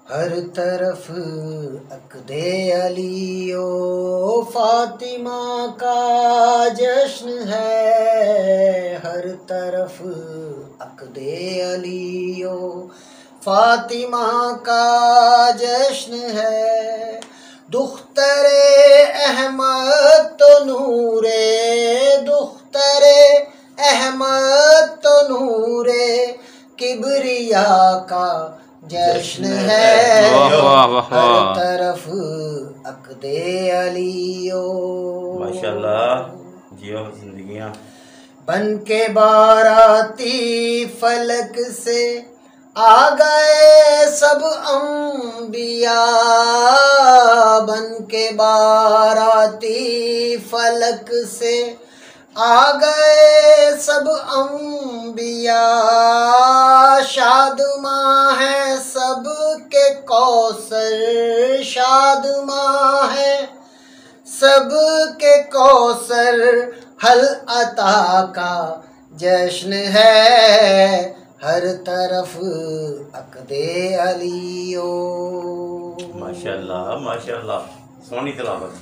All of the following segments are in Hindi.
हर तरफ अक़दे अलियो फातिमा का जश्न है। हर तरफ अक़दे अलियो फातिमा का जश्न है। दुख्तरे अहमद तो नूरे, दुख्तरे अहमद तो नूरे किबरिया का जश्न है। हर तरफ अक़दे अलियो। माशाल्लाह, जियो जिंदगियां। बन के बाराती फलक से आ गए सब अंबिया, बन के बाराती फलक से आ गए सब अंबिया। शादमां है सब के कौसर, शादमां है सब के कौसर। हल अता का जश्न है। हर तरफ अक़दे अलियो। माशाल्लाह माशाल्लाह, सोनी तिलावत।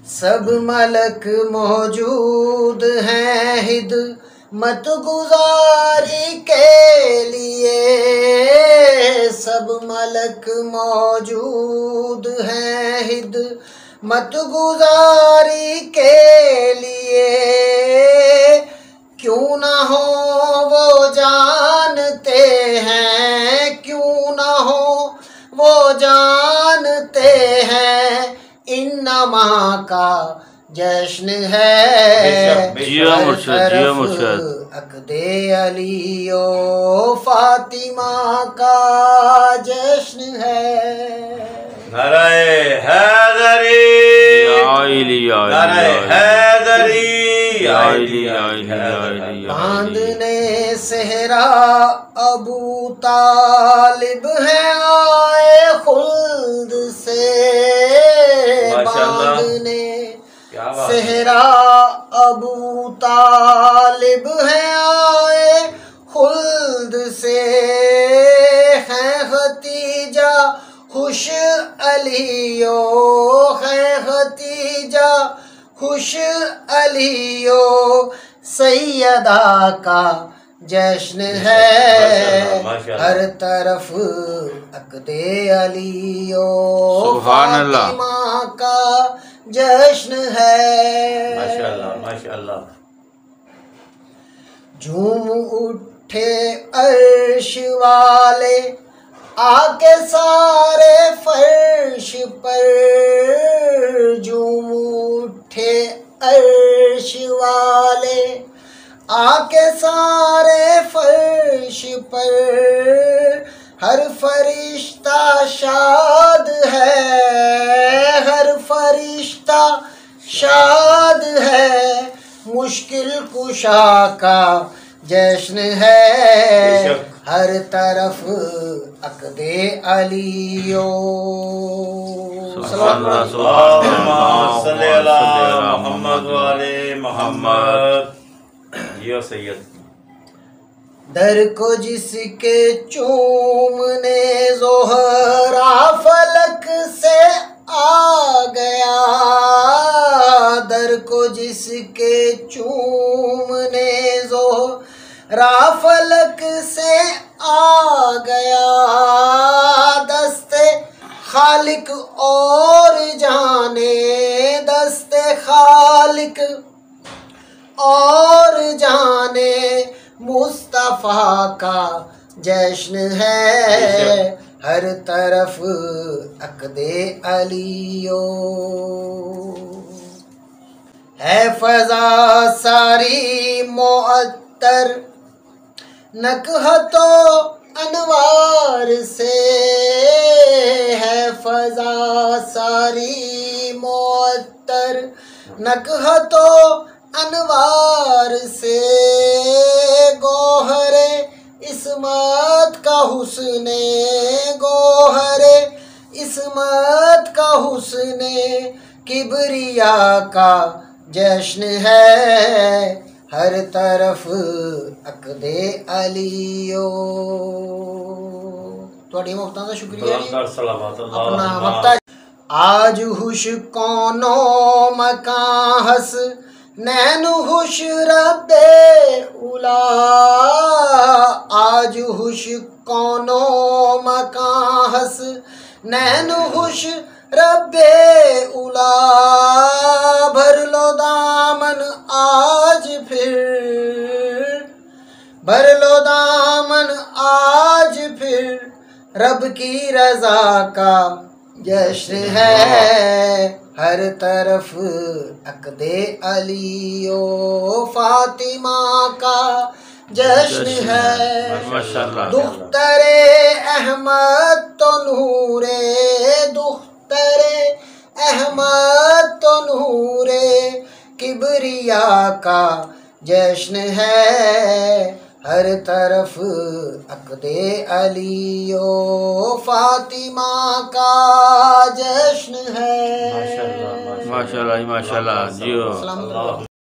सब मलक मौजूद हैं हिदमत गुजारी के लिए, सब मलक मौजूद हैं हिदमत गुजारी के लिए। क्यों ना हो वो जानते हैं, क्यों ना हो वो जानते हैं, इन्नमा का जश्न है। जियो मुर्शद। अक़दे अलियो फातिमा का जश्न है। नाराए हैदरी, नाराए हैदरी। बांधने सेहरा अबू तालिब है आए खुल्द से, बांधने सेहरा अबू तालिब है आए खुल्द से। है खतीजा खुश अलियो, है खतीजा खुश अलियो सैयदा का जश्न है। हर तरफ अक़दे अलियो फातिमा का जश्न है। माशाल्लाह माशाल्लाह। झूम उठे अर्श वाले आके सारे फर्श पर, झूम उठे अर्श वाले आके सारे फर्श पर। हर फरिश्ता शाद है, हर फरिश्ता शाद है, मुश्किल कुशा का जश्न है। हर तरफ अक़दे अलियो। मोहम्मद। जियो सैयद। दर को जिसके चूमने ज़ोहरा फलक से आ गया, दर को जिसके चूमने ज़ोहरा फलक से आ गया। दस्ते खालिक और जाने, दस्ते खालिक और जाने मुस्तफ़ा का जश्न है। हर तरफ अक़दे अलियो। है फ़ज़ा सारी मुअत्तर नकहतो अनवार से, है फ़ज़ा सारी मुअत्तर नकहतो अनवार से। गोहरे इस्मत का हुस्ने, गोहरे इस्मत का हुस्ने किबरिया का जश्न है। हर तरफ अक़दे अलियो। ਤੁਹਾਡੀ ਮੁਹੱਬਤਾਂ ਦਾ ਸ਼ੁਕਰੀਆ ਜੀ। बुलंद सलावत अल्लाह अपना वक्ता आज हुश कौनो मकां हस नैन हुश रब्बे उला। आज हुश कौनो मकां हस नैन हुश रब्बे उला। भर लो दामन आज फिर, भर लो दामन आज फिर, रब की रजा का जश्न है हर तरफ। अक़दे अली ओ फातिमा का जश्न है। माशाअल्लाह। दुख्तरे अहमद तो नूरे, दुख्तरे अहमद तो नूरे किबरिया का जश्न है हर तरफ। अक़दे अली ओ फातिमा का जश्न है। माशाअल्लाह माशाअल्लाह जी।